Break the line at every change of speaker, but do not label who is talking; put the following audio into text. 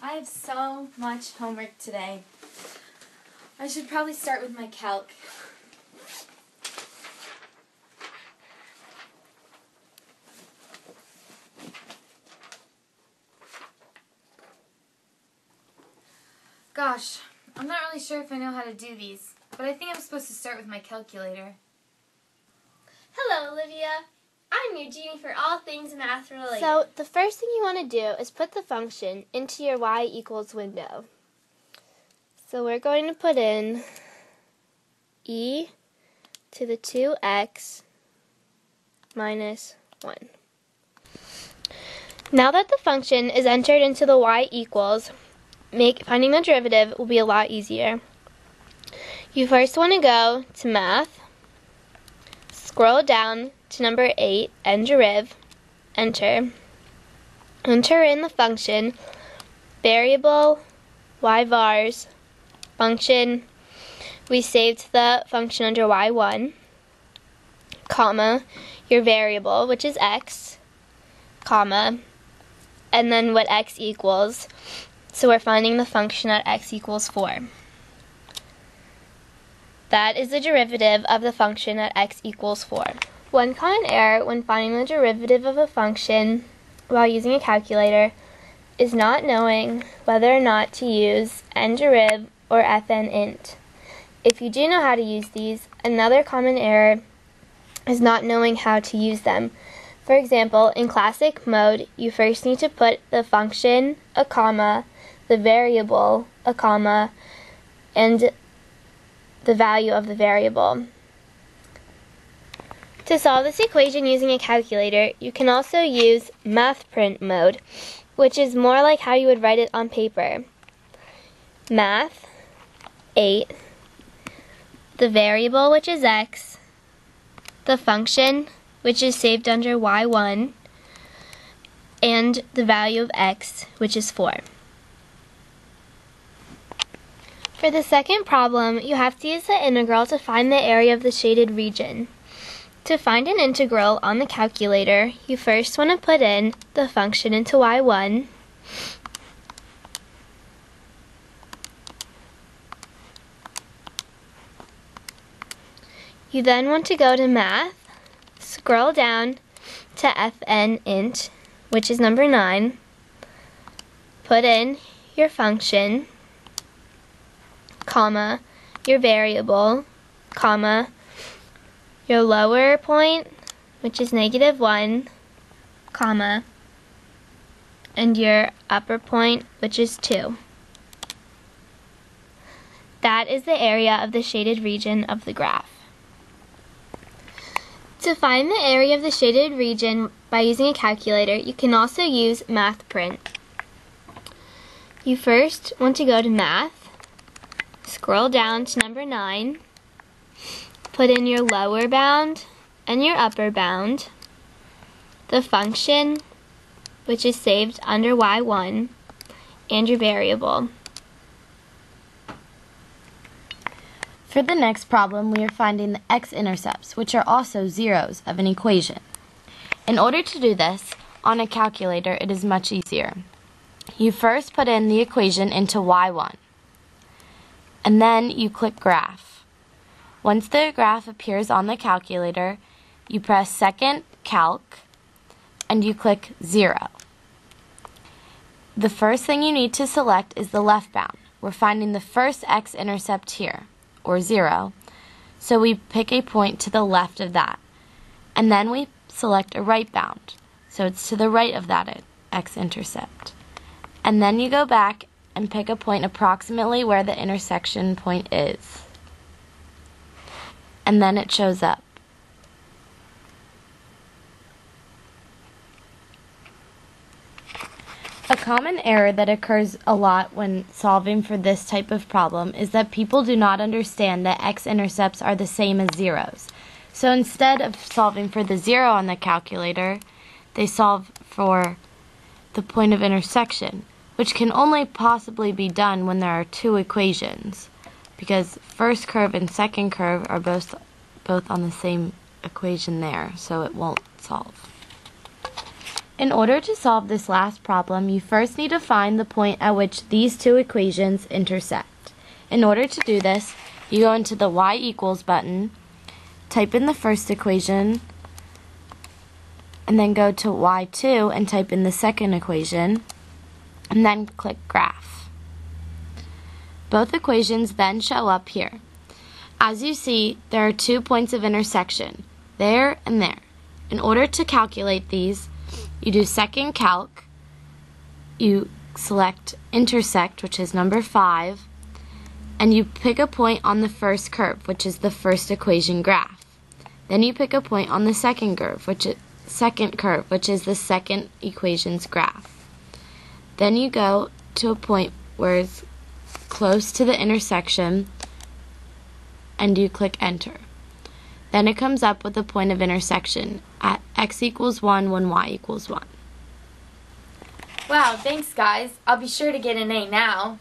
I have so much homework today. I should probably start with my calc. Gosh, I'm not really sure if I know how to do these, but I think I'm supposed to start with my calculator.
Hello, Olivia. I'm your genie for all things math related.
So the first thing you want to do is put the function into your y equals window. So we're going to put in e to the 2x minus 1. Now that the function is entered into the y equals, finding the derivative will be a lot easier. You first want to go to math, scroll down to number 8 and deriv, enter. Enter in the function variable y vars function. We saved the function under y1, comma, your variable, which is x, comma, and then what x equals. So we're finding the function at x equals 4. That is the derivative of the function at x equals 4. One common error when finding the derivative of a function while using a calculator is not knowing whether or not to use nderiv or fnint. If you do know how to use these, another common error is not knowing how to use them. For example, in classic mode, you first need to put the function, a comma, the variable, a comma, and the value of the variable. To solve this equation using a calculator, you can also use math print mode, which is more like how you would write it on paper. Math, 8, the variable, which is x, the function, which is saved under y1, and the value of x, which is 4. For the second problem, you have to use the integral to find the area of the shaded region. To find an integral on the calculator, you first want to put in the function into y1, you then want to go to math, scroll down to fnint, which is number 9, put in your function, comma, your variable, comma, your lower point, which is -1, comma, and your upper point, which is 2. That is the area of the shaded region of the graph. To find the area of the shaded region by using a calculator, you can also use math print. You first want to go to math, scroll down to number 9, put in your lower bound and your upper bound, the function, which is saved under y1, and your variable.
For the next problem, we are finding the x-intercepts, which are also zeros of an equation. In order to do this, on a calculator, it is much easier. You first put in the equation into y1, and then you click graph. Once the graph appears on the calculator, you press second calc, and you click 0. The first thing you need to select is the left bound. We're finding the first x-intercept here, or 0, so we pick a point to the left of that. And then we select a right bound, so it's to the right of that x-intercept. And then you go back and pick a point approximately where the intersection point is. And then it shows up. A common error that occurs a lot when solving for this type of problem is that people do not understand that x-intercepts are the same as zeros. So instead of solving for the 0 on the calculator, they solve for the point of intersection, which can only possibly be done when there are two equations, because first curve and second curve are both on the same equation there, so it won't solve. In order to solve this last problem, you first need to find the point at which these two equations intersect. In order to do this, you go into the y equals button, type in the first equation, and then go to y2 and type in the second equation, and then click Graph. Both equations then show up here. As you see, there are 2 points of intersection, there and there. In order to calculate these, you do second calc, you select intersect, which is number 5, and you pick a point on the first curve, which is the first equation graph. Then you pick a point on the second curve, which is the second equation's graph. Then you go to a point where it's close to the intersection, and you click enter. Then it comes up with a point of intersection at x equals 1 when y equals 1.
Wow, thanks guys. I'll be sure to get an A now.